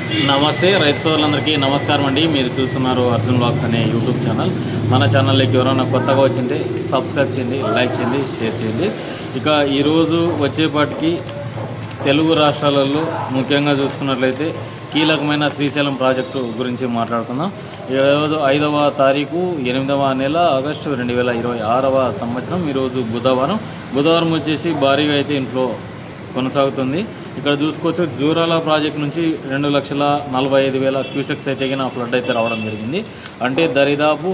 నమస్తే రైతు సోదరులందరికీ నమస్కారం అండి. మీరు చూస్తున్నారు అర్జున్ బ్లాగ్స్ అనే యూట్యూబ్ ఛానల్. మన ఛానల్లోకి ఎవరైనా కొత్తగా వచ్చింటే సబ్స్క్రైబ్ చేయండి, లైక్ చేయండి, షేర్ చేయండి. ఇక ఈరోజు వచ్చేపాటికి తెలుగు రాష్ట్రాలలో ముఖ్యంగా చూసుకున్నట్లయితే కీలకమైన శ్రీశైలం ప్రాజెక్టు గురించి మాట్లాడుకుందాం. ఈరోజు 5వ తారీఖు 8వ నెల ఆగస్టు 2026వ సంవత్సరం. ఈరోజు బుధవారం వచ్చేసి భారీగా అయితే ఇన్ఫ్లో కొనసాగుతుంది. ఇక్కడ చూసుకోవచ్చు జూరాల ప్రాజెక్ట్ నుంచి 2,45,000 క్యూసెక్స్ అయితే ఫ్లడ్ అయితే రావడం జరిగింది. అంటే దరిదాపు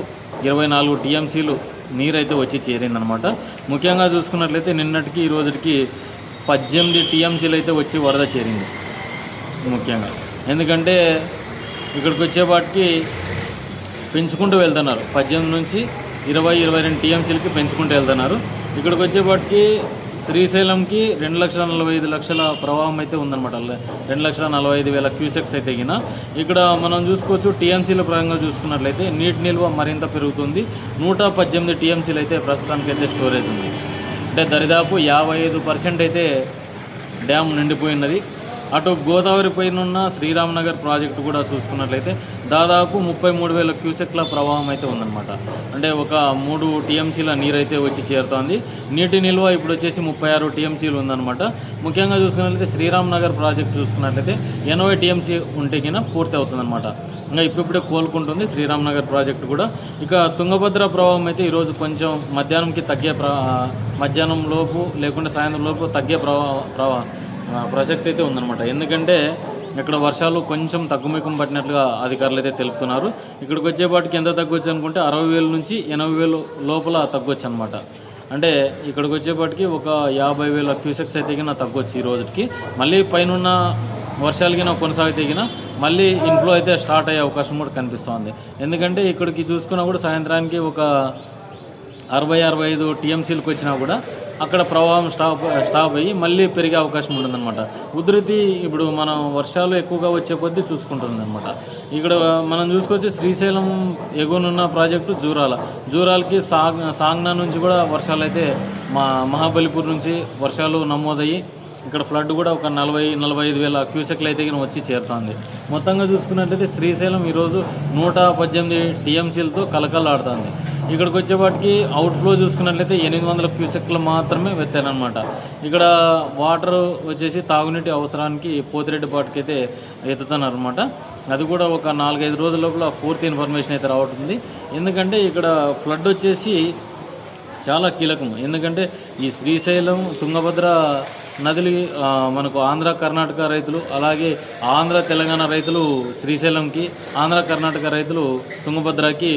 24 టీఎంసీలు నీరైతే వచ్చి చేరిందనమాట. ముఖ్యంగా చూసుకున్నట్లయితే నిన్నటికి ఈ రోజుకి 18 టీఎంసీలు అయితే వచ్చి వరద చేరింది. ముఖ్యంగా ఎందుకంటే ఇక్కడికి వచ్చేపాటికి పెంచుకుంటూ వెళ్తున్నారు. 18 నుంచి 20-22 టీఎంసీలకి పెంచుకుంటూ వెళ్తున్నారు. ఇక్కడికి వచ్చేపాటికి శ్రీశైలంకి 2,45,000 ప్రవాహం అయితే ఉందన్నమాట. 2,45,000 క్యూసెక్స్ అయితే ఇక్కడ మనం చూసుకోవచ్చు. టీఎంసీల పరంగా చూసుకున్నట్లయితే నీటి నిల్వ మరింత పెరుగుతుంది. 118 టీఎంసీలు అయితే ప్రస్తుతానికైతే స్టోరేజ్ ఉంది. అంటే దరిదాపు 55% అయితే డ్యామ్ నిండిపోయినది. అటు గోదావరి పైన ఉన్న శ్రీరామనగర్ ప్రాజెక్టు కూడా చూసుకున్నట్లయితే దాదాపు 33,000 క్యూసెక్ల ప్రవాహం అయితే ఉందన్నమాట. అంటే ఒక 3 టీఎంసీల నీరైతే వచ్చి చేరుతోంది. నీటి నిల్వ ఇప్పుడు వచ్చేసి 36 టీఎంసీలు ఉందన్నమాట. ముఖ్యంగా చూసుకున్నట్లయితే శ్రీరామనగర్ ప్రాజెక్టు చూసుకున్నట్లయితే 80 టీఎంసీ ఉంటే పూర్తి అవుతుందన్నమాట. ఇంకా ఇప్పుడే కోలుకుంటుంది శ్రీరామనగర్ ప్రాజెక్టు కూడా. ఇక తుంగభద్ర ప్రవాహం అయితే ఈరోజు కొంచెం మధ్యాహ్నంకి మధ్యాహ్నం లోపు లేకుంటే సాయంత్రం లోపు తగ్గే ప్రసక్తి అయితే ఉందన్నమాట. ఎందుకంటే ఇక్కడ వర్షాలు కొంచెం తగ్గుముఖం పట్టినట్లుగా అధికారులు అయితే తెలుపుతున్నారు. ఇక్కడికి వచ్చేపాటికి ఎంత తగ్గొచ్చు అనుకుంటే 60,000 నుంచి 80,000 లోపల తగ్గొచ్చు అనమాట. అంటే ఇక్కడికి వచ్చేపాటికి ఒక 50,000 క్యూసెక్స్ అయితే తగ్గొచ్చు ఈ రోజుకి. మళ్ళీ పైన వర్షాలకి కొనసాగితే మళ్ళీ ఇన్ఫ్లో అయితే స్టార్ట్ అయ్యే అవకాశం కూడా కనిపిస్తుంది. ఎందుకంటే ఇక్కడికి చూసుకున్నా కూడా సాయంత్రానికి ఒక 60-65 టీఎంసీలకు వచ్చినా కూడా అక్కడ ప్రవాహం స్టాప్ అయ్యి మళ్ళీ పెరిగే అవకాశం ఉంటుందన్నమాట. ఉధృతి ఇప్పుడు మనం వర్షాలు ఎక్కువగా వచ్చే కొద్దీ చూసుకుంటుందన్నమాట. ఇక్కడ మనం చూసుకోవచ్చు శ్రీశైలం ఎగువనున్న ప్రాజెక్టు జూరాలకి సాంగ్నా నుంచి కూడా వర్షాలు అయితే మహాబలిపూర్ నుంచి వర్షాలు నమోదయ్యి ఇక్కడ ఫ్లడ్ కూడా ఒక 40-45,000 క్యూసెక్లు అయితే వచ్చి చేరుతుంది. మొత్తంగా చూసుకున్నట్లయితే శ్రీశైలం ఈరోజు 118 టీఎంసీలతో కలకలాడుతుంది. ఇక్కడికి వచ్చేపాటికి అవుట్ఫ్లో చూసుకున్నట్లయితే 800 క్యూసెక్లు మాత్రమే వెత్తారనమాట. ఇక్కడ వాటర్ వచ్చేసి తాగునీటి అవసరానికి పోతిరెడ్డిపాటికి అయితే ఎత్తుతున్నారనమాట. అది కూడా ఒక 4-5 రోజుల లోపల పూర్తి ఇన్ఫర్మేషన్ అయితే రావట్టుంది. ఎందుకంటే ఇక్కడ ఫ్లడ్ వచ్చేసి చాలా కీలకం. ఎందుకంటే ఈ శ్రీశైలం తుంగభద్ర నదులు మనకు ఆంధ్ర కర్ణాటక రైతులు, అలాగే ఆంధ్ర తెలంగాణ రైతులు శ్రీశైలంకి, ఆంధ్ర కర్ణాటక రైతులు తుంగభద్రకి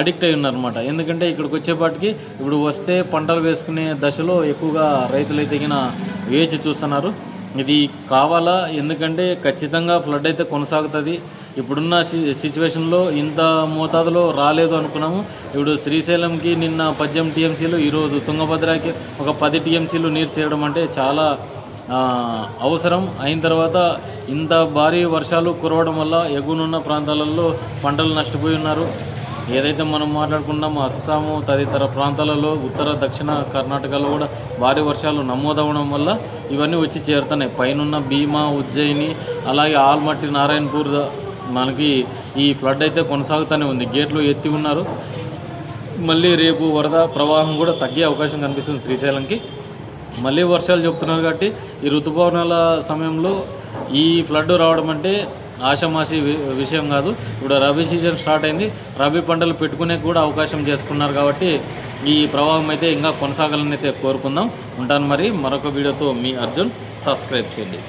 అడిక్ట్ అయి ఉన్నారన్నమాట. ఎందుకంటే ఇక్కడికి వచ్చేపాటికి ఇప్పుడు వస్తే పంటలు వేసుకునే దశలో ఎక్కువగా రైతులైతే వేచి చూస్తున్నారు. ఇది కావాలా? ఎందుకంటే ఖచ్చితంగా ఫ్లడ్ అయితే కొనసాగుతుంది. ఇప్పుడున్న సిచ్యువేషన్లో ఇంత మోతాదులో రాలేదు అనుకున్నాము. ఇప్పుడు శ్రీశైలంకి నిన్న 18 టీఎంసీలు, ఈరోజు తుంగభద్రకి ఒక 10 టీఎంసీలు నీరు చేరడం అంటే చాలా అవసరం. అయిన తర్వాత ఇంత భారీ వర్షాలు కురవడం వల్ల ఎగువనున్న ప్రాంతాలలో పంటలు నష్టపోయి ఉన్నారు. ఏదైతే మనం మాట్లాడుకున్నామో అస్సాము తదితర ప్రాంతాలలో ఉత్తర దక్షిణ కర్ణాటకలో కూడా భారీ వర్షాలు నమోదవడం వల్ల ఇవన్నీ వచ్చి చేరుతున్నాయి. పైనున్న భీమా, ఉజ్జయిని, అలాగే ఆల్మట్టి, నారాయణపూర్ మనకి ఈ ఫ్లడ్ అయితే కొనసాగుతూనే ఉంది. గేట్లు ఎత్తి ఉన్నారు. మళ్ళీ రేపు వరద ప్రవాహం కూడా తగ్గే అవకాశం కనిపిస్తుంది శ్రీశైలంకి. మళ్ళీ వర్షాలు చెప్తున్నారు కాబట్టి ఈ ఋతుపవనాల సమయంలో ఈ ఫ్లడ్ రావడం అంటే ఆషామాషి విషయం కాదు. ఇప్పుడు రబీ సీజన్ స్టార్ట్ అయింది. రబీ పంటలు పెట్టుకునే కూడా అవకాశం చేసుకున్నారు కాబట్టి ఈ ప్రవాహం అయితే ఇంకా కొనసాగాలని అయితే కోరుకుందాం. ఉంటాను మరి మరొక వీడియోతో మీ అర్జున్. సబ్స్క్రైబ్ చేయండి.